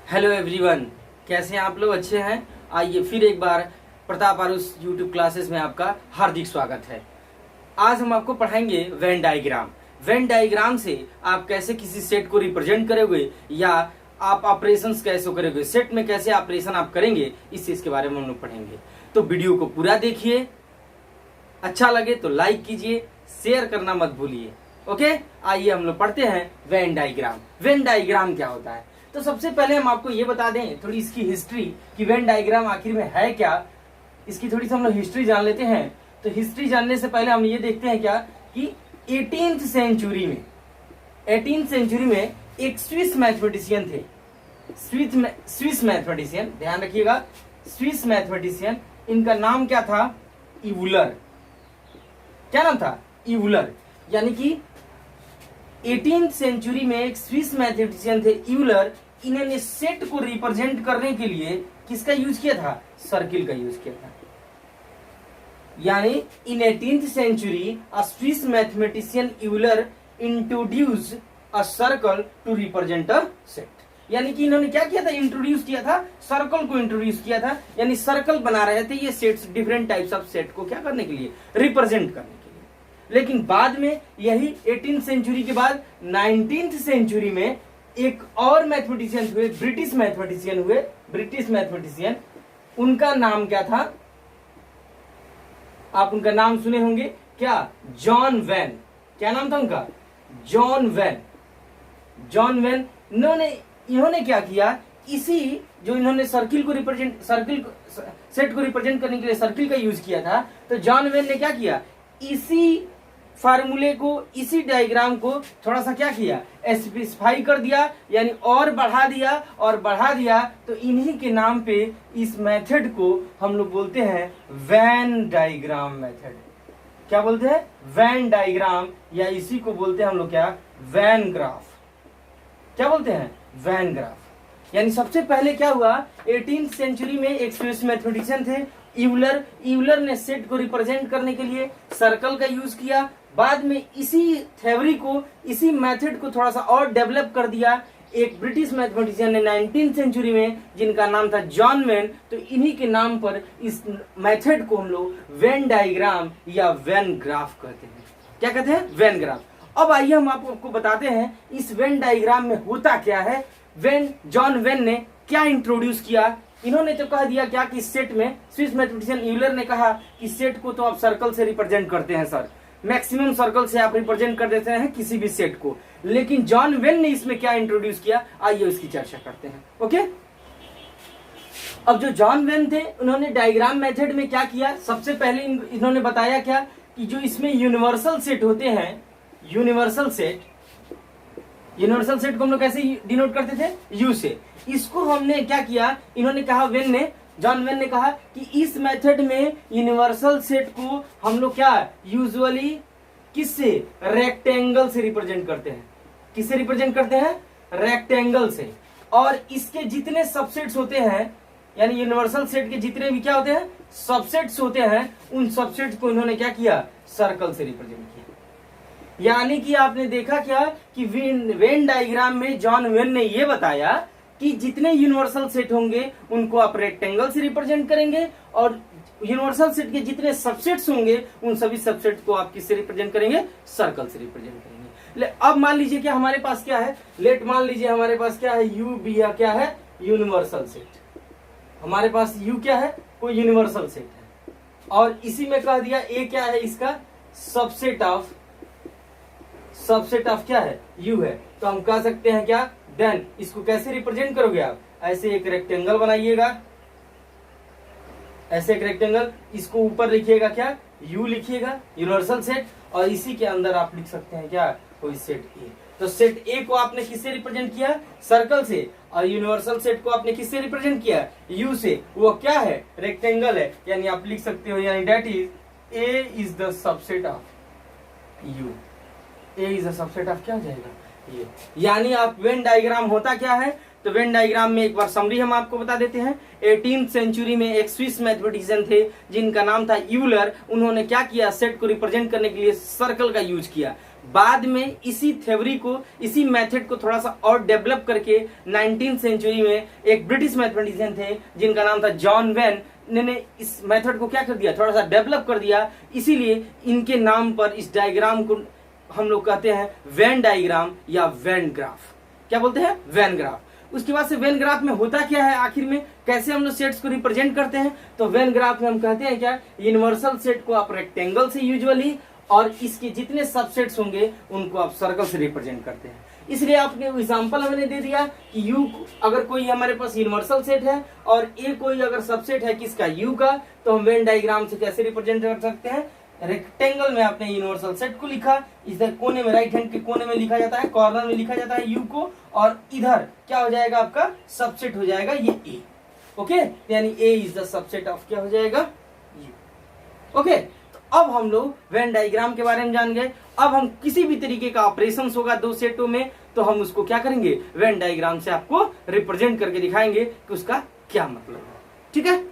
Hello everyone, कैसे हैं आप लोग? अच्छे हैं? आइए फिर एक बार प्रताप आरुष यूट्यूब क्लासेस में आपका हार्दिक स्वागत है। आज हम आपको पढ़ाएंगे वेन डायग्राम। वेन डायग्राम से आप कैसे किसी सेट को रिप्रेजेंट करोगे या आप ऑपरेशंस कैसे करोगे, सेट में कैसे ऑपरेशन आप करेंगे, इस चीज के बारे में हम लोग पढ़ेंगे। तो वीडियो को पूरा देखिए, अच्छा लगे तो लाइक कीजिए, शेयर करना मत भूलिए। ओके, आइए हम लोग पढ़ते हैं वेन डायग्राम। वेन डायग्राम क्या होता है? तो सबसे पहले हम आपको ये बता दें थोड़ी इसकी हिस्ट्री कि वेन डायग्राम आखिर में है क्या। इसकी थोड़ी सी हम लोग हिस्ट्री जान लेते हैं। तो हिस्ट्री जानने से पहले हम ये देखते हैं क्या कि 18th सेंचुरी में एक स्विस मैथमेटिशियन थे। स्विस मैथमेटिशियन, ध्यान रखिएगा, स्विस मैथमेटिशियन। इनका नाम क्या था? यूलर। क्या नाम था? यूलर। यानी कि 18th सेंचुरी में एक स्विस मैथमेटिशियन थे यूलर। इन्होंने सेट को रिप्रेजेंट करने के लिए किसका यूज किया था? सर्किल का यूज किया था। यानी in 18th century a Swiss mathematician Euler introduce a circle to represent a set. यानी कि इन्होंने क्या किया था? इंट्रोड्यूस किया था, सर्कल को इंट्रोड्यूस किया था। यानी सर्कल बना रहे थे ये sets, different types of set को क्या करने के लिए? रिप्रेजेंट करने के लिए। लेकिन बाद में यही 18th सेंचुरी के बाद 19th सेंचुरी में एक और मैथमेटिशियन हुए, ब्रिटिश मैथमेटिशियन। उनका नाम क्या था? आप उनका नाम सुने होंगे क्या? John when. क्या नाम था उनका? John when. इन्होंने क्या किया? इसी जो इन्होंने सेट को रिप्रेजेंट करने के लिए सर्किल का यूज किया था, तो जॉन वेन ने क्या किया? इसी फार्मूले को, इसी डायग्राम को थोड़ा सा क्या किया? स्पेसिफाई कर दिया, यानी और बढ़ा दिया। तो इन्हीं के नाम पे इस मेथड को हम लोग बोलते हैं वेन डायग्राम मेथड। क्या बोलते हैं? वेन डायग्राम, या इसी को बोलते हैं हम लोग क्या? When graph. क्या बोलते हैं? When graph. यानी सबसे पहले क्या हुआ? 18th सेंचुरी में एक स्विस मैथमेटिशियन थे यूलर ने सेट को रिप्रेजेंट करने के लिए सर्कल का यूज किया। बाद में इसी थ्योरी को, इसी मेथड को थोड़ा सा और डेवलप कर दिया एक ब्रिटिश मैथमेटिशियन ने 19th सेंचुरी में, जिनका नाम था जॉन वेन। तो इन्हीं के नाम पर इस मेथड को हम लोग वेन डायग्राम या वेन ग्राफ कहते हैं। क्या कहते हैं? When graph. अब आइए हम आपको बताते हैं इस वेन डायग्राम में होता क्या है। जॉन वेन ने क्या इंट्रोड्यूस किया? इन्होंने तो कह दिया क्या कि सेट में, स्विस मैथमेटिशियन यूलर ने कहा कि सेट को तो आप सर्कल से रिप्रेजेंट करते हैं सर, मैक्सिमम सर्कल से आप रिप्रेजेंट कर देते हैं किसी भी सेट को। लेकिन जॉन वेन ने इसमें क्या इंट्रोड्यूस किया? आइए उसकी चर्चा करते हैं। ओके, अब जो जॉन वेन थे, उन्होंने डायग्राम मेथड में क्या किया? सबसे पहले इन्होंने बताया क्या कि जो इसमें यूनिवर्सल सेट होते हैं, यूनिवर्सल सेट को हम लोग कैसे डिनोट करते थे? यू से। इसको हमने क्या किया? इन्होंने कहा, जॉन वेन ने कहा कि इस मेथड में यूनिवर्सल सेट को हम लोग क्या यूजुअली किससे? रेक्टेंगल से रिप्रेजेंट करते हैं। किससे रिप्रेजेंट करते हैं? रेक्टेंगल से। और इसके जितने सबसेट्स होते हैं, यानी यूनिवर्सल सेट के जितने भी क्या होते हैं? सबसेट्स होते हैं, उन सबसेट्स को इन्होंने क्या किया? सर्कल से रिप्रेजेंट किया। यानी कि आपने देखा क्या कि वेन डायग्राम में जॉन वेन ने यह बताया कि जितने यूनिवर्सल सेट होंगे उनको आप रेक्टेंगल से रिप्रेजेंट करेंगे, और यूनिवर्सल सेट के जितने सबसेट्स होंगे उन सभी सबसेट को आप किससे रिप्रेजेंट करेंगे? सर्कल से रिप्रेजेंट करेंगे। अब मान लीजिए कि हमारे पास क्या है? मान लीजिए हमारे पास क्या है? यू बी है। क्या है? Universal set. हमारे पास यू क्या है? कोई यूनिवर्सल सेट है। और इसी में कह दिया ए क्या है? इसका सबसेट ऑफ क्या है? यू है। तो हम कह सकते हैं क्या? देन इसको कैसे रिप्रेजेंट करोगे आप? ऐसे एक रेक्टेंगल बनाइएगा, ऐसे एक रेक्टेंगल, इसको ऊपर लिखिएगा क्या? यू लिखिएगा, यूनिवर्सल सेट, और इसी के अंदर आप लिख सकते हैं क्या? कोई सेट ए। तो सेट ए को आपने किससे रिप्रेजेंट किया? सर्कल से। और यूनिवर्सल सेट को आपने किससे रिप्रेजेंट किया? यू से। वो क्या है? रेक्टेंगल है। यानी आप लिख सकते हो, यानी that is a is the subset of you. A is the subset of क्या हो जाएगा? ये। यानी आप वेन डायग्राम होता क्या है? तो वेन डायग्राम में एक बार समरी हम आपको बता देते हैं। 18th सेंचुरी में एक स्विस मैथमेटिशियन थे जिनका नाम था यूलर। उन्होंने क्या किया? सेट को रिप्रेजेंट करने के लिए सर्कल का यूज किया। बाद में इसी थ्योरी को, इसी मेथड को थोड़ा सा और डेवलप करके 19th सेंचुरी में एक ब्रिटिश मैथमेटिशियन थे जिनका नाम था जॉन वेन ने इस मेथड को क्या कर दिया, थोड़ा सा डेवलप कर दिया। इसीलिए इनके नाम पर इस डायग्राम को हम लोग कहते हैं वेन डायग्राम या वेन ग्राफ। क्या बोलते हैं? When graph. उसके बाद से वेन ग्राफ में होता क्या है, आखिर में कैसे हम लोग सेट्स को रिप्रेजेंट करते हैं? तो वेन ग्राफ में हम कहते हैं क्या, यूनिवर्सल सेट को आप रेक्टेंगल से यूजुअली, और इसके जितने सबसेट्स होंगे उनको आप सर्कल से रिप्रेजेंट करते हैं। इसलिए आपने एग्जांपल हमने दे दिया कि U अगर कोई हमारे पास यूनिवर्सल सेट है और A कोई अगर सबसेट है किसका, U का, तो हम वेन डायग्राम से कैसे रिप्रेजेंट कर सकते हैं? रेक्टेंगल में आपने यूनिवर्सल सेट को लिखा, इधर कोने में, राइट हैंड के कोने में लिखा जाता है, कॉर्नर में लिखा जाता है U को, और इधर क्या हो जाएगा आपका सबसेट हो जाएगा ये A। ओके, यानी A is the subset of क्या हो जाएगा, U। ओके, अब हम लोग वेन डायग्राम के बारे में जान गए। अब हम किसी भी तरीके का ऑपरेशंस होगा दो सेटों में, तो हम उसको क्या करेंगे, वेन डायग्राम से आपको रिप्रेजेंट करके दिखाएंगे कि उसका क्या मतलब है। ठीक है,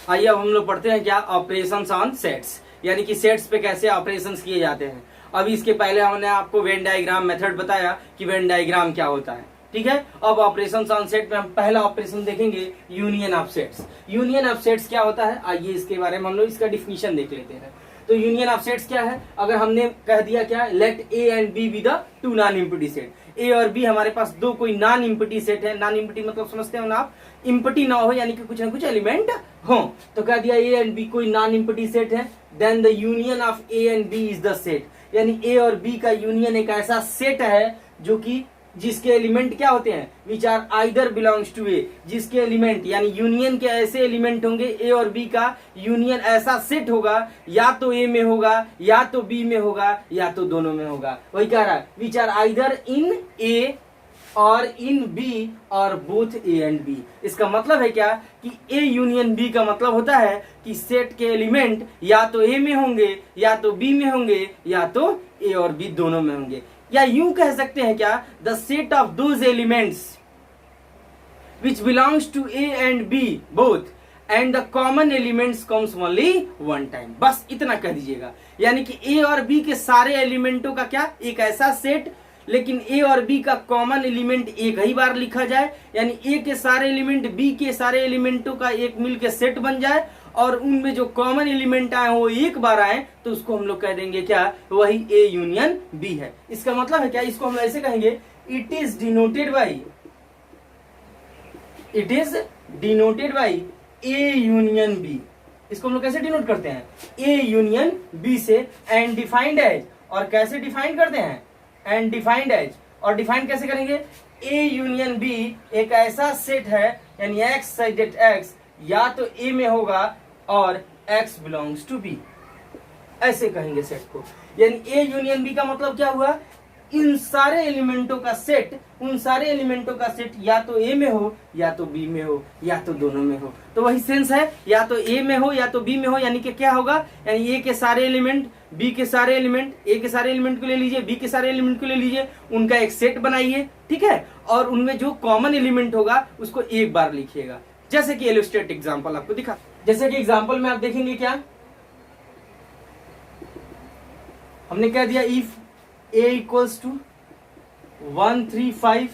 आइए अब हम लोग पढ़ते हैं क्या, ऑपरेशंस ऑन सेट्स, यानी कि सेट्स पे कैसे ऑपरेशंस किए जाते हैं। अभी इसके पहले हमने आपको वेन डायग्राम मेथड बताया कि वेन डायग्राम क्या होता है। ठीक है, अब ऑपरेशंस ऑन सेट में हम पहला ऑपरेशन देखेंगे, union of sets. Union of sets क्या होता है, आइए इसके बारे में हम लोग इसका डिफिनीशन देख लेते हैं। तो यूनियन ऑफ सेट्स क्या है, अगर हमने कह दिया क्या, let A and B be the two non empty set. A और बी हमारे पास दो कोई नॉन इम्पटी सेट है। नॉन इम्पटी मतलब समझते हो ना आप, इम्पटी ना हो यानी कि कुछ ना कुछ एलिमेंट हो। तो कह दिया ए एंड बी कोई नॉन इम्पटी सेट है, then the union of A and B is the set. यानी ए और बी का यूनियन एक ऐसा सेट है जो कि जिसके एलिमेंट क्या होते हैं, which are either belongs to A. जिसके एलिमेंट यानी यूनियन के ऐसे एलिमेंट होंगे, ए और बी का यूनियन ऐसा सेट होगा, या तो ए में होगा, या तो बी में होगा, या तो दोनों में होगा। वही कह रहा है, विच आर आइदर इन ए और इन बी और बोथ ए एंड बी। इसका मतलब है क्या कि ए यूनियन बी का मतलब होता है कि सेट के एलिमेंट या तो ए में होंगे, या तो बी में होंगे, या तो ए और बी दोनों में होंगे। या यूं कह सकते हैं क्या, the set of those elements which belongs to A and B both and the common elements comes only one time. बस इतना कह दीजिएगा, यानी कि ए और बी के सारे एलिमेंटों का क्या, एक ऐसा सेट, लेकिन ए और बी का कॉमन एलिमेंट एक ही बार लिखा जाए, यानी ए के सारे एलिमेंट बी के सारे एलिमेंटों का एक मिलकर सेट बन जाए, और उनमें जो कॉमन एलिमेंट आए वो एक बार आए, तो उसको हम लोग कह देंगे क्या, वही ए यूनियन बी है। इसका मतलब है क्या, इसको हम ऐसे कहेंगे, it is denoted by A union B. इसको हम लोग कैसे डिनोट करते हैं, ए यूनियन बी से, एंड डिफाइंड एज, और कैसे डिफाइन करते हैं, एंड डिफाइंड एज, और डिफाइन कैसे करेंगे, ए यूनियन बी एक ऐसा सेट है, यानी एक्स सजेट एक्स या तो ए में होगा और x बिलोंग्स टू बी, ऐसे कहेंगे सेट को। यानी ए यूनियन बी का मतलब क्या हुआ, इन सारे एलिमेंटों का सेट, उन सारे एलिमेंटों का सेट या तो ए में हो, या तो बी में हो, या तो दोनों में हो। तो वही सेंस है, या तो ए में हो या तो बी में हो, यानी कि क्या होगा, यानी ए के सारे एलिमेंट, बी के सारे एलिमेंट, ए के सारे एलिमेंट को ले लीजिए, बी के सारे एलिमेंट को ले लीजिए, उनका एक सेट बनाइए। ठीक है, और उनमें जो कॉमन एलिमेंट होगा उसको एक बार लिखिएगा। जैसे कि इलस्ट्रेट एग्जांपल आपको दिखा, जैसे कि एग्जांपल में आप देखेंगे क्या, हमने कह दिया इफ a इक्वल्स टू 1 3 5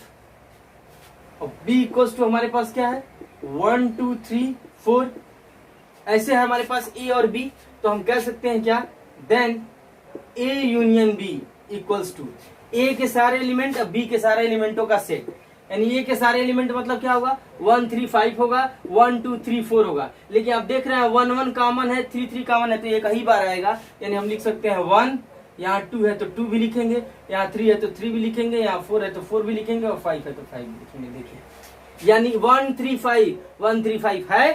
और b इक्वल्स टू हमारे पास क्या है 1 2 3 4, ऐसे है हमारे पास a और b, तो हम कह सकते हैं क्या, then a union b equals to a के सारे एलिमेंट और b के सारे एलिमेंटों का सेट। यानी ए के सारे एलिमेंट मतलब क्या होगा, 1 3 5 होगा, 1 2 3 4 होगा, लेकिन आप देख रहे हैं 1 1 कॉमन है, 3 3 कॉमन है, तो एक ही बार आएगा। यानी हम लिख सकते हैं 1, यहाँ 2 है तो 2 भी लिखेंगे, यहाँ 3 है तो 3 भी लिखेंगे, यहाँ 4 है तो 4 भी लिखेंगे, और 5 है तो 5 भी लिखेंगे। देखिए, यानी 1 3 5 1 3 5 है,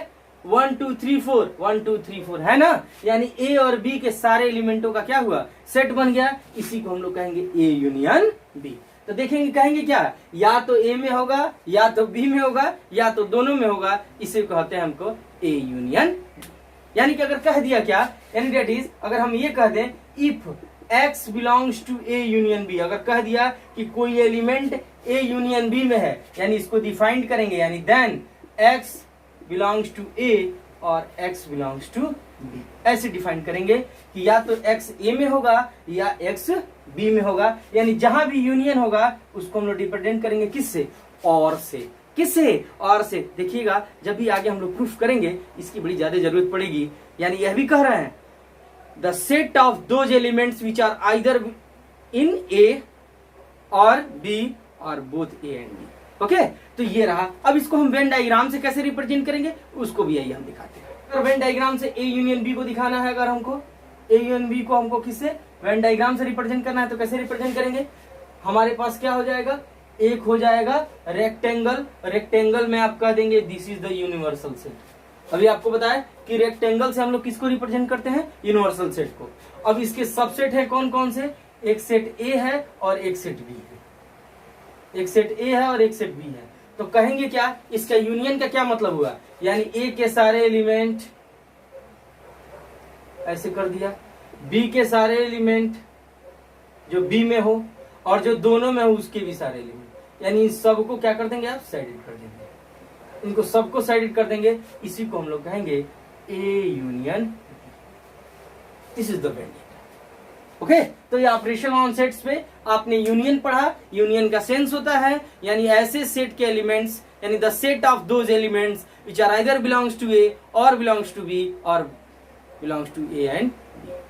1 2 3 4 1 2 3 4 है ना, यानी ए और बी के सारे एलिमेंटों का क्या हुआ, सेट बन गया। इसी को हम लोग कहेंगे ए यूनियन बी। तो देखेंगे, कहेंगे क्या, या तो ए में होगा, या तो बी में होगा, या तो दोनों में होगा, इसे कहते हैं हमको ए यूनियन। यानी कि अगर कह दिया क्या, यानी दैट इज, अगर हम ये कह दें if x belongs to A union B, अगर कह दिया कि कोई एलिमेंट ए यूनियन बी में है, यानी इसको डिफाइंड करेंगे, यानी then x belongs to A और x बिलोंग्स टू b। ऐसे डिफाइन करेंगे कि या तो x a में होगा या x b में होगा, यानी जहां भी यूनियन होगा उसको हम लोग रिप्रेजेंट करेंगे किससे, और से। किससे, और से। देखिएगा जब भी आगे हम लोग प्रूफ करेंगे इसकी बड़ी ज्यादा जरूरत पड़ेगी। यानी यह भी कह रहे हैं the set of those elements which are either in A और बी और both A and B. Okay, तो ये रहा। अब इसको हम वेन डायग्राम से कैसे रिप्रेजेंट करेंगे उसको भी यही हम दिखाते हैं। अगर वेन डायग्राम से ए यूनियन बी को दिखाना है, अगर हमको ए यूनियन बी को हमको किससे, वेन डायग्राम से रिप्रेजेंट करना है, तो कैसे रिप्रेजेंट करेंगे। हमारे पास क्या हो जाएगा, एक हो जाएगा रेक्टेंगल। रेक्टेंगल में आप कह देंगे this is the universal set. अभी आपको बताया कि रेक्टेंगल से हम लोग किसको रिप्रेजेंट करते हैं, यूनिवर्सल सेट को। अब इसके सबसेट है कौन कौन से, एक सेट ए है और एक सेट बी है। एक सेट ए है और एक सेट बी है। तो कहेंगे क्या, इसका यूनियन का क्या मतलब हुआ, यानी ए के सारे एलिमेंट ऐसे कर दिया, बी के सारे एलिमेंट जो बी में हो और जो दोनों में हो उसके भी सारे एलिमेंट, यानी इन सबको क्या कर देंगे आप, साइडेड कर देंगे। इनको सबको साइडेड कर देंगे, इसी को हम लोग कहेंगे A union. This is the when. Okay, तो ये ऑपरेशन ऑन सेट्स पे आपने यूनियन पढ़ा। यूनियन का सेंस होता है यानी ऐसे सेट के एलिमेंट्स, यानी the set of those elements which are either belongs to A और बिलोंग्स टू बी और belongs to A and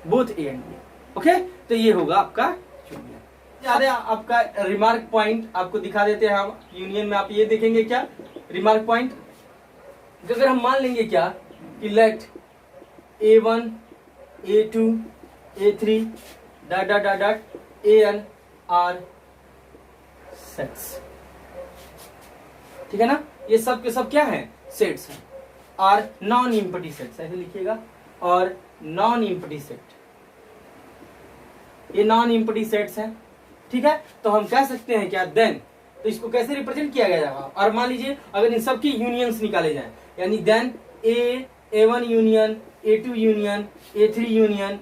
both A and B. Okay, तो ये होगा आपका यूनियन। ज्यादा आपका रिमार्क पॉइंट आपको दिखा देते हैं हम यूनियन में। आप ये देखेंगे क्या रिमार्क पॉइंट, अगर हम मान लेंगे क्या कि let A1 A2 A3 dot dot dot dot AN are sets, ठीक है ना। ये सब के सब क्या है, सेट्स हैं। आर नॉन इम्पटी सेट्स, ऐसे लिखिएगा, और नॉन इम्पटी सेट, ये नॉन इम्पटी सेट्स हैं। ठीक है, तो हम कह सकते हैं क्या देन, तो इसको कैसे रिप्रेजेंट किया गया जाएगा। और मान लीजिए अगर इन सबकी यूनियंस निकाले जाएं, यानी then A1 union A2 union A3 union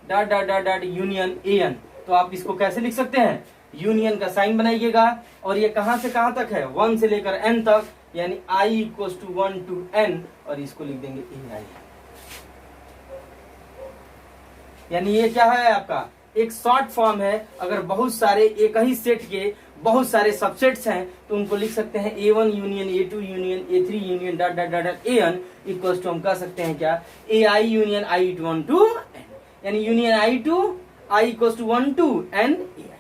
dot dot dot dot union AN, तो आप इसको कैसे लिख सकते हैं, यूनियन का साइन बनाइएगा। और ये कहां से कहां तक है, 1 से लेकर n तक, यानी I equals to 1 to n, और इसको लिख देंगे AI। यानी ये क्या है आपका एक शॉर्ट फॉर्म है। अगर बहुत सारे एक ही सेट के बहुत सारे सबसेट्स हैं तो उनको लिख सकते हैं A1 union A2 union A3 union dot dot dot AN equals to हम कह सकते हैं क्या AI union I1 to n, यानी union I to I equals to 1 to n AI।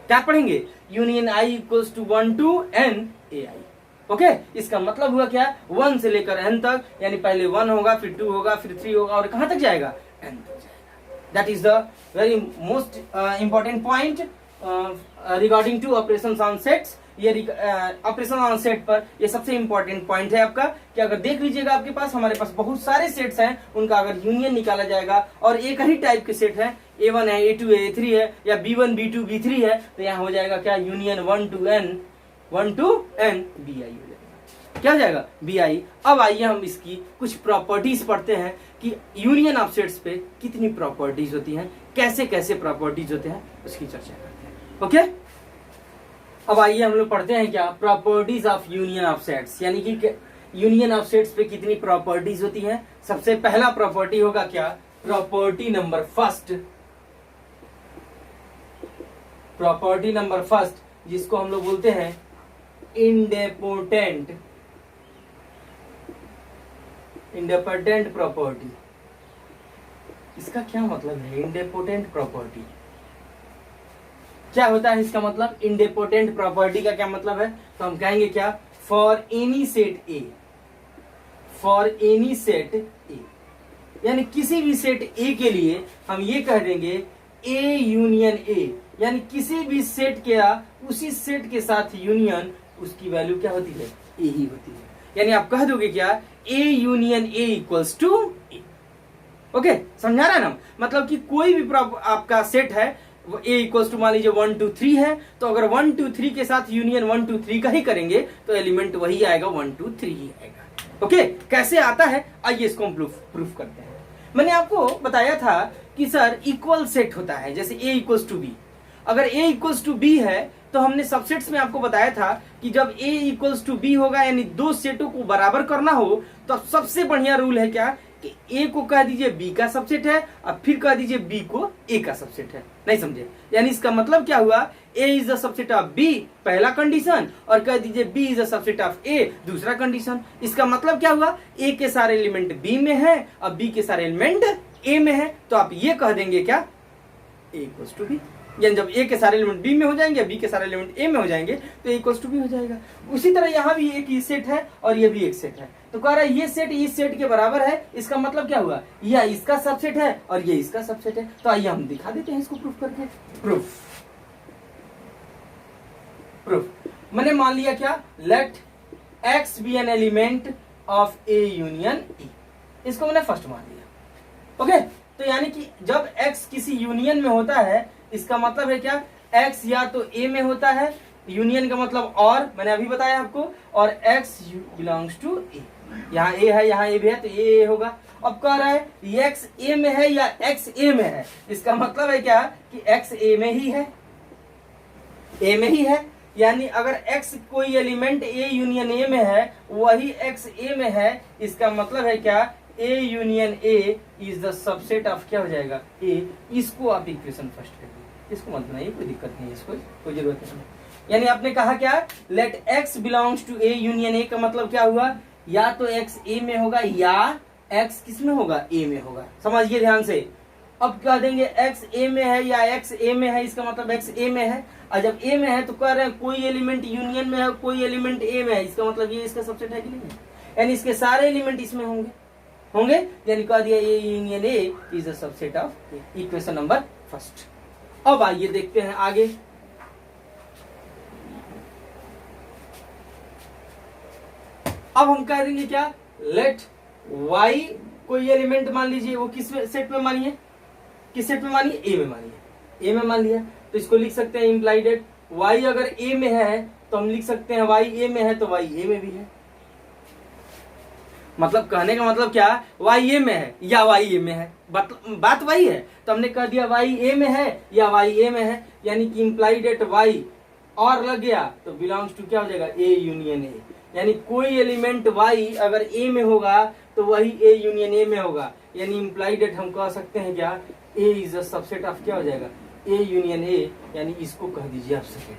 क्या पढ़ेंगे, union I equals to 1 to n AI। Okay, इसका मतलब हुआ क्या, 1 से लेकर n तक, यानी पहले 1 होगा, फिर 2 होगा, फिर 3 होगा, और कहां तक जाएगा, n तक जाएगा। That is the very most important point regarding to operations on sets। ये ऑपरेशन ऑन सेट पर ये सबसे इंपॉर्टेंट पॉइंट है आपका, कि अगर देख लीजिएगा आपके पास हमारे पास बहुत सारे सेट्स हैं, उनका अगर यूनियन निकाला जाएगा और एक ही टाइप के सेट है, A1 है A2 है A3 है, या B1 B2 B3 है, तो यहाँ हो जाएगा क्या यूनियन 1 to n BI हो जाएगा। क्या हो जाएगा, BI। अब आइए हम इसकी कुछ प्रॉपर्टीज पढ़ते हैं कि यूनियन ऑफ सेट्स पे कितनी प्रॉपर्टीज होती हैं, कैसे कैसे प्रॉपर्टीज होते हैं, उसकी चर्चा करते हैं। ओके, अब आइए हम लोग पढ़ते हैं क्या properties of union of sets, यानी कि यूनियन ऑफ सेट्स पे कितनी प्रॉपर्टीज होती हैं। सबसे पहला प्रॉपर्टी होगा क्या, property number first. Property number first जिसको हम लोग बोलते हैं इंडेपोटेंट प्रॉपर्टी। इसका क्या मतलब है, इंडेपोटेंट प्रॉपर्टी क्या होता है, इसका मतलब इंडेपोटेंट प्रॉपर्टी का क्या मतलब है, तो हम कहेंगे क्या, for any set A, for any set ए, यानी किसी भी सेट ए के लिए हम ये कह देंगे ए यूनियन ए, यानी किसी भी सेट के उसी सेट के साथ यूनियन, उसकी वैल्यू क्या होती है, ए ही होती है। यानी आप कह दोगे क्या, A union A equals to A. Okay, समझा रहा है ना, मतलब कि कोई भी आपका सेट है, वो ए इक्वल्स टू मान लीजिए 1 to 3 है, तो अगर 1 to 3 के साथ यूनियन 1 to 3 का ही करेंगे तो एलिमेंट वही आएगा, 1 to 3 ही आएगा। ओके, कैसे आता है, आइए इसको हम प्रूफ करते हैं। मैंने आपको बताया था कि सर इक्वल सेट होता है, जैसे ए इक्वल्स टू बी। अगर ए इक्वल्स टू बी है तो हमने सबसेट्स में आपको बताया था कि जब A इक्वल्स टू B होगा यानी दो सेटों को बराबर करना हो तो सबसे बढ़िया रूल है क्या कि A को कह दीजिए B का सबसेट है और फिर कह दीजिए B को A का सबसेट है। नहीं समझे? यानी इसका मतलब क्या हुआ, A is the subset of B पहला कंडीशन और कह दीजिए B is the subset of A दूसरा कंडीशन। इसका मतलब क्या हुआ, A के सारे एलिमेंट B में है और B के सारे एलिमेंट A में है, तो आप ये कह देंगे क्या A इक्वल्स टू B। यानी जब A के सारे एलिमेंट B में हो जाएंगे, B के सारे एलिमेंट A में हो जाएंगे तो A इक्वल्स टू B हो जाएगा। उसी तरह यहाँ भी एक ही सेट है और ये भी एक सेट है, तो कह रहा है ये सेट इस सेट के बराबर है। इसका मतलब क्या हुआ, यह इसका सबसेट है और ये इसका सबसेट है। तो आइए हम दिखा देते हैं इसको प्रूफ करके। प्रूफ मैंने मान लिया क्या, let X be an element of A union E। इसको मैंने फर्स्ट मान लिया। ओके, तो यानी कि जब X किसी यूनियन में होता है, इसका मतलब है क्या, X या तो A में होता है, यूनियन का मतलब और मैंने अभी बताया आपको, और X बिलोंग्स टू A। यहाँ A है, यहाँ A भी है, तो A होगा। अब कह रहा है X A में है या X A में है, इसका मतलब है क्या कि X A में ही है, A में ही है। यानी अगर X कोई एलिमेंट A यूनियन A में है, वही X A में है, इसका मतलब है क्या, A union A is the subset of क्या हो जाएगा A। इसको आप इक्वेशन फर्स्ट कर दीजिए, इसको मत बनाइए, कोई दिक्कत नहीं है, इसको कोई जरूरत नहीं। यानी आपने कहा क्या, let X belongs to A union A का मतलब क्या हुआ, या तो X A में होगा या X किस में होगा, A में होगा। समझिए ध्यान से। अब कह देंगे X A में है या X A में है, इसका मतलब X A में है, और जब A में है तो कह रहे हैं कोई एलिमेंट यूनियन में है, कोई एलिमेंट A में है, इसका मतलब ये इसका सबसेट है कि नहीं है, यानी इसके सारे एलिमेंट इसमें होंगे, यानी कह दिया A union A is a subset of A। Equation number first. अब आइए देखते हैं आगे। अब हम कह देंगे क्या, लेट Y कोई एलिमेंट मान लीजिए, वो किस सेट में मानिए, किस सेट में मानिए, A में मानिए, A में मान लिया, तो इसको लिख सकते हैं इम्प्लाइड डेट Y अगर A में है तो हम लिख सकते हैं Y A में है तो Y A में भी है। मतलब कहने का मतलब क्या, Y A में है या Y A में है, बात वही है। तो हमने कह दिया Y A में है या Y A में है, यानी कि इम्प्लाइड डेट Y और लग गया तो बिलोंग्स टू क्या हो जाएगा, A यूनियन A। यानी कोई एलिमेंट Y अगर A में होगा तो वही A यूनियन A में होगा, यानी इम्प्लाइड डेट हम कह सकते हैं क्या, A is a subset of क्या हो जाएगा, A यूनियन A, यानी इसको कह दीजिए आप सेट।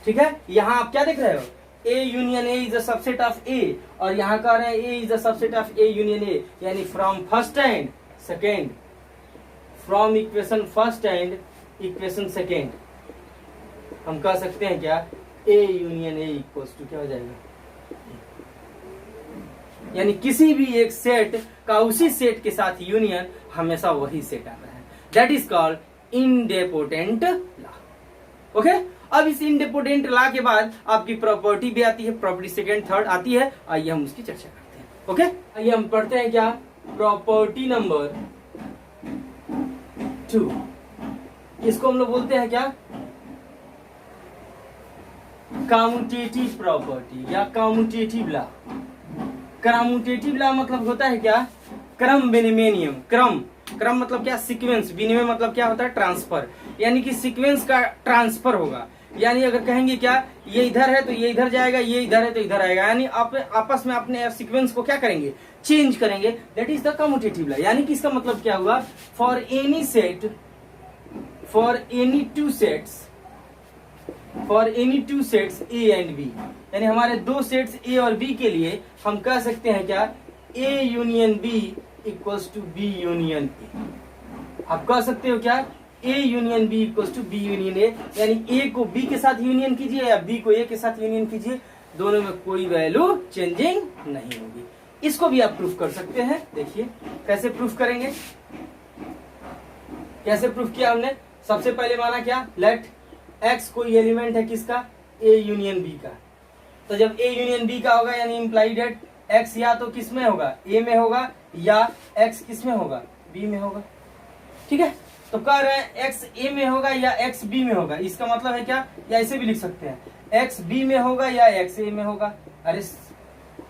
ठीक है, यहाँ आप क्या देख रहे हो, A union A is a subset of A, और यहाँ कह रहे हैं A is a subset of A union A, यानी from first and second, from equation first and equation second हम कह सकते हैं क्या, A union A equals to क्या हो जाएगा, यानी किसी भी एक सेट का उसी सेट के साथ यूनियन हमेशा वही सेट आता है। That is called idempotent law. Okay, अब इस इंडेपोटेंट लॉ के बाद आपकी प्रॉपर्टी भी आती है, प्रॉपर्टी सेकेंड थर्ड आती है, आइए हम उसकी चर्चा करते हैं। ओके, आइए हम पढ़ते हैं क्या, प्रॉपर्टी नंबर 2, इसको हम लोग बोलते हैं क्या, कम्यूटेटिव प्रॉपर्टी या कम्यूटेटिव लॉ। कम्यूटेटिव लॉ मतलब होता है क्या, क्रम विनिमय नियम। क्रम मतलब क्या, सीक्वेंस, विनिमय मतलब क्या होता है, ट्रांसफर, यानी कि सीक्वेंस का ट्रांसफर होगा। यानी अगर कहेंगे क्या, ये इधर है तो ये इधर जाएगा, ये इधर है तो इधर आएगा, यानी आप आपस में अपने सीक्वेंस को क्या करेंगे, चेंज करेंगे। That is the commutative law. यानी कि इसका मतलब क्या हुआ, for any set, for any two sets, for any two sets A and B, यानी हमारे दो सेट्स A और B के लिए हम कह सकते हैं क्या, A union B equals to B union A। आप कह सकते हो क्या, A union B equals to B union A, यानी A को B के साथ यूनियन कीजिए या B को A के साथ यूनियन कीजिए, दोनों में कोई वैल्यू चेंजिंग नहीं होगी। इसको भी आप प्रूफ कर सकते हैं। देखिए कैसे प्रूफ करेंगे, कैसे प्रूफ किया हमने। सबसे पहले माना क्या, लेट X कोई एलिमेंट है किसका, A यूनियन B का, तो जब A यूनियन B का होगा यानी इम्प्लाइड डेट X या तो किस में होगा, A में होगा, या X किस में होगा, B में होगा। ठीक है, तो कह रहे हैं X A में होगा या X B में होगा, इसका मतलब है क्या, या ऐसे भी लिख सकते हैं X B में होगा या X A में होगा। अरे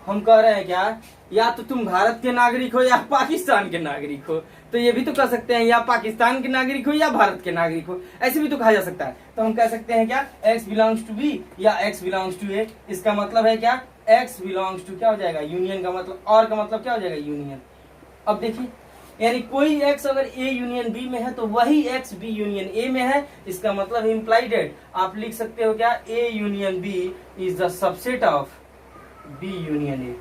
हम कह रहे हैं क्या, या तो तुम भारत के नागरिक हो या पाकिस्तान के नागरिक हो, तो ये भी तो कह सकते हैं या पाकिस्तान के नागरिक हो या भारत के नागरिक हो, ऐसे भी तो कहा जा सकता है। तो हम कह सकते हैं क्या, x बिलोंग्स टू बी या x बिलोंग्स टू ए। इसका मतलब है क्या, x बिलोंग्स टू क्या हो जाएगा, यूनियन का मतलब, और का मतलब क्या हो जाएगा, यूनियन। अब देखिए, यानी कोई x अगर a यूनियन b में है तो वही x b यूनियन a में है, इसका मतलब इम्प्लाइड आप लिख सकते हो क्या, a union b is the subset of b union a।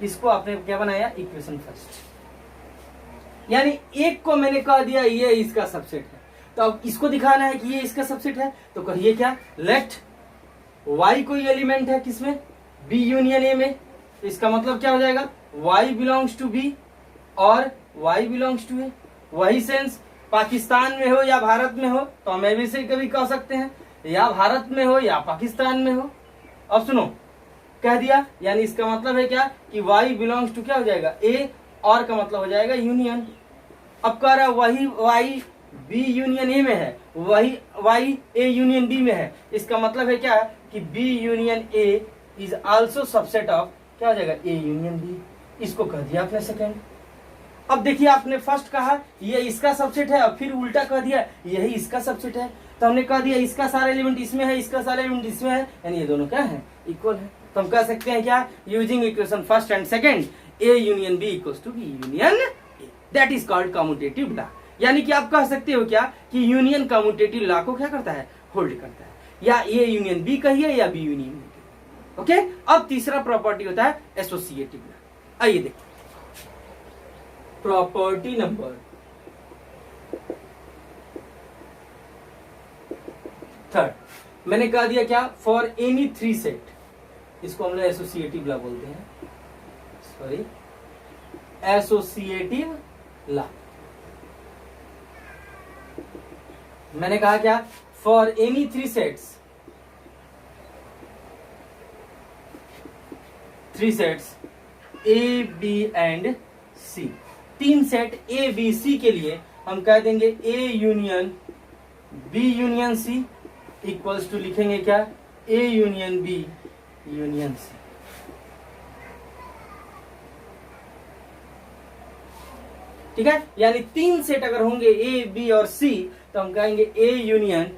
इसको आपने क्या बनाया, इक्वेशन फर्स्ट। यानी एक को मैंने कह दिया ये इसका सबसेट है, तो अब इसको दिखाना है कि ये इसका सबसेट है, तो कहिए क्या, लेट y कोई एलिमेंट है किसमें, b यूनियन a में, तो इसका मतलब क्या हो जाएगा, y बिलोंग्स टू b और y बिलोंग्स टू a। वही सेंस पाकिस्तान में हो या भारत में हो, तो हम भी से कभी कह सकते हैं, या भारत में हो या पाकिस्तान में हो। अब सुनो, कह दिया, यानी इसका मतलब है क्या कि y बिलोंग्स टू क्या हो जाएगा, a, और का मतलब हो जाएगा यूनियन। अब कह रहा वही y b यूनियन a में है, वही y a यूनियन b में है, इसका मतलब है क्या कि b union a is also subset of क्या हो जाएगा, a यूनियन b। इसको कह दिया आपने सेकेंड। अब देखिए, आपने फर्स्ट कहा ये इसका सबसेट है, अब फिर उल्टा कह दिया यही इसका सबसेट है, तो हमने कह दिया इसका सारा एलिमेंट इसमें है, इसका सारा एलिमेंट इसमें है, यानी ये दोनों क्या है, इक्वल है। तो हम कह सकते हैं क्या, using equation first and second, a union b equals to b union a, that is called commutative law. यानी कि आप कह सकते हो क्या कि यूनियन कम्यूटेटिव लॉ को क्या करता है, होल्ड करता है, या a यूनियन b कहिए या b यूनियन a। ओके, अब तीसरा प्रॉपर्टी होता है एसोसिएटिव लॉ। आइए देखिए, प्रॉपर्टी नंबर थर्ड, मैंने कह दिया क्या, फॉर एनी थ्री सेट, इसको हम लोग एसोसिएटिव लॉ बोलते हैं, सॉरी एसोसिएटिव लॉ। मैंने कहा क्या, for any three sets A B and C, तीन सेट ए बी सी के लिए हम कह देंगे A union B union C equals to लिखेंगे क्या, A union B union C. ठीक है, यानी तीन सेट अगर होंगे ए बी और सी, तो हम कहेंगे A union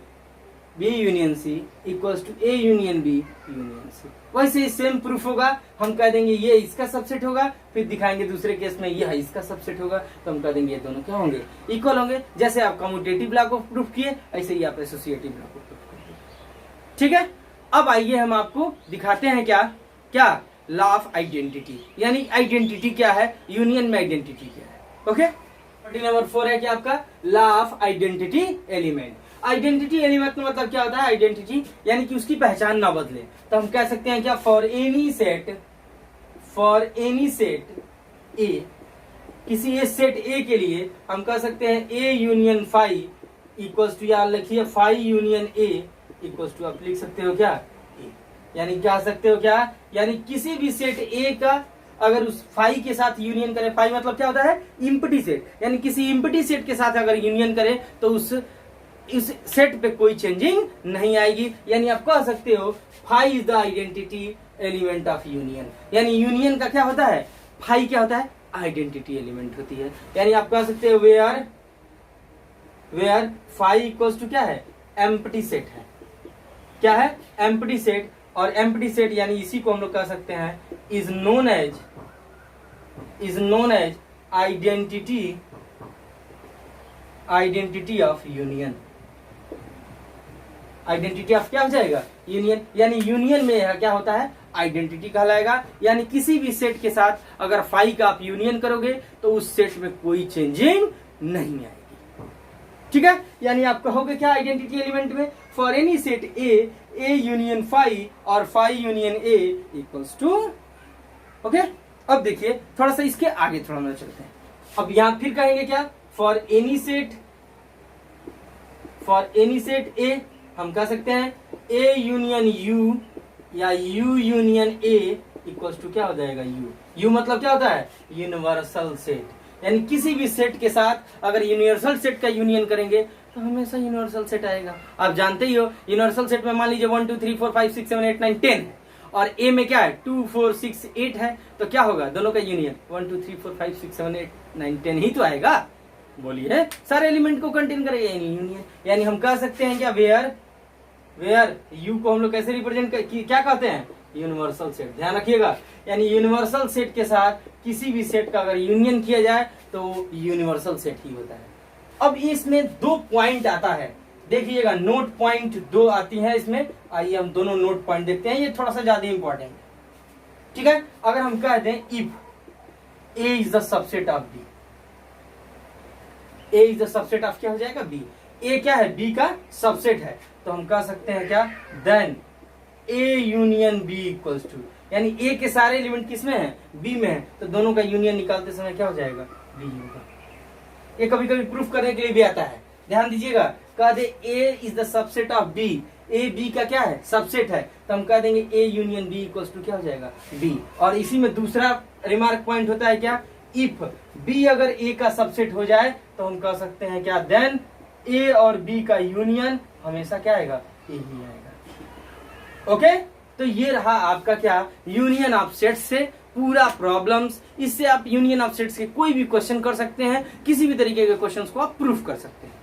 B union C equals to A union B union C. वैसे सेम प्रूफ होगा, हम कह देंगे ये इसका सबसेट होगा, फिर दिखाएंगे दूसरे केस में यह इसका सबसेट होगा, तो हम कह देंगे ये दोनों क्या होंगे, इक्वल होंगे। जैसे आप कम्यूटेटिव लॉ को प्रूफ किए, ऐसे ही आप एसोसिएटिव लॉ को प्रूफ करिए। ठीक है, अब आइए हम आपको दिखाते हैं क्या क्या लॉ ऑफ आइडेंटिटी, यानी आइडेंटिटी क्या है, यूनियन में आइडेंटिटी क्या है। ओके, प्रॉपर्टी नंबर 4 है कि आपका law of identity element. Identity element मतलब क्या होता है, आइडेंटिटी यानी कि उसकी पहचान ना बदले, तो हम कह सकते हैं क्या, फॉर एनी सेट ए, किसी सेट ए के लिए हम कह सकते हैं A union phi equals to, या लिखिए phi union A equals to, आप लिख सकते हो क्या ए, यानी क्या सकते हो क्या, यानी किसी भी सेट ए का अगर उस फाई के साथ यूनियन करें, फाई मतलब क्या होता है, इम्पटी सेट, यानी किसी इम्पटी सेट के साथ अगर यूनियन करें तो इस सेट पे कोई चेंजिंग नहीं आएगी। यानी आप कह सकते हो phi is the identity element of union, यानी यूनियन का क्या होता है, फाई क्या होता है, आइडेंटिटी एलिमेंट होती है। यानी आप कह सकते हो वेयर फाई इक्वल्स टू क्या है, एम्प्टी सेट है, क्या है, एम्प्टी सेट। और एम्प्टी सेट यानी इसी को हम लोग कह सकते हैं is known as identity of union. Identity of क्या हो जाएगा, यूनियन, यानी यूनियन में क्या होता है, आइडेंटिटी कहलाएगा। यानी किसी भी सेट के साथ अगर फाई का आप यूनियन करोगे तो उस सेट में कोई चेंजिंग नहीं आएगी। ठीक है, यानी आप कहोगे क्या आइडेंटिटी एलिमेंट में, for any set A union phi और phi union A equals to. Okay, अब देखिए थोड़ा सा इसके आगे थोड़ा ना चलते हैं। अब यहां फिर कहेंगे क्या, फॉर एनी सेट ए हम कह सकते हैं ए यूनियन यू या U union A equals to क्या हो जाएगा, यू मतलब क्या होता है, यूनिवर्सल सेट। यानी किसी भी सेट के साथ अगर यूनिवर्सल सेट का यूनियन करेंगे तो हमेशा यूनिवर्सल सेट आएगा। आप जानते ही हो यूनिवर्सल सेट में मान लीजिए 1 2 3 4 5 6 7 8 9 10 है, और ए में क्या है 2 4 6 8 है, तो क्या होगा दोनों का यूनियन 1 2 3 4 5 6 7 8 9 10 ही तो आएगा। बोलिए सारे एलिमेंट को कंटेन करेगा यानी यूनियन। यानी हम कह सकते हैं क्या वेयर यू को हम लोग कैसे रिप्रेजेंट क्या कहते हैं यूनिवर्सल सेट। ध्यान रखिएगा, यानी यूनिवर्सल सेट के साथ किसी भी सेट का अगर यूनियन किया जाए तो यूनिवर्सल सेट ही होता है। अब इसमें 2 पॉइंट आता है, देखिएगा नोट पॉइंट 2 आती है इसमें। आइए हम दोनों नोट पॉइंट देखते हैं, ये थोड़ा सा ज्यादा इंपॉर्टेंट है, ठीक है। अगर हम कह दें if A is the subset of B, A is the subset of क्या हो जाएगा बी। ए क्या है बी का सबसेट है, तो हम कह सकते हैं क्या then A union B equals to, यानी ए के सारे एलिमेंट किसमें है बी में है, तो दोनों का यूनियन निकालते समय क्या हो जाएगा बी होगा। ये कभी कभी प्रूफ करने के लिए भी आता है, ध्यान दीजिएगा। कह दे A is the subset of B, A B का क्या है सबसेट है, तो हम कह देंगे A union B equals to क्या हो जाएगा बी। और इसी में दूसरा रिमार्क पॉइंट होता है क्या, इफ बी अगर ए का सबसेट हो जाए तो हम कह सकते हैं क्या देन ए और बी का यूनियन हमेशा क्या आएगा ए ही आएगा। ओके, तो ये रहा आपका क्या यूनियन ऑफ सेट्स से पूरा प्रॉब्लम्स। इससे आप यूनियन ऑफ सेट्स के कोई भी क्वेश्चन कर सकते हैं, किसी भी तरीके के क्वेश्चंस को आप प्रूफ कर सकते हैं।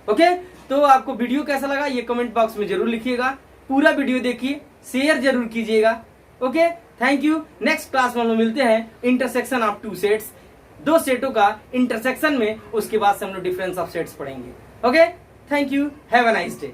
ओके, तो आपको वीडियो कैसा लगा ये कमेंट बॉक्स में जरूर लिखिएगा, पूरा वीडियो देखिए, शेयर जरूर कीजिएगा। Okay, thank you. Next class में हम लोग मिलते हैं इंटरसेक्शन ऑफ 2 सेट्स, 2 सेटों का इंटरसेक्शन में, उसके बाद से हम लोग डिफरेंस ऑफ सेट्स पढ़ेंगे। Okay, thank you, have a nice day.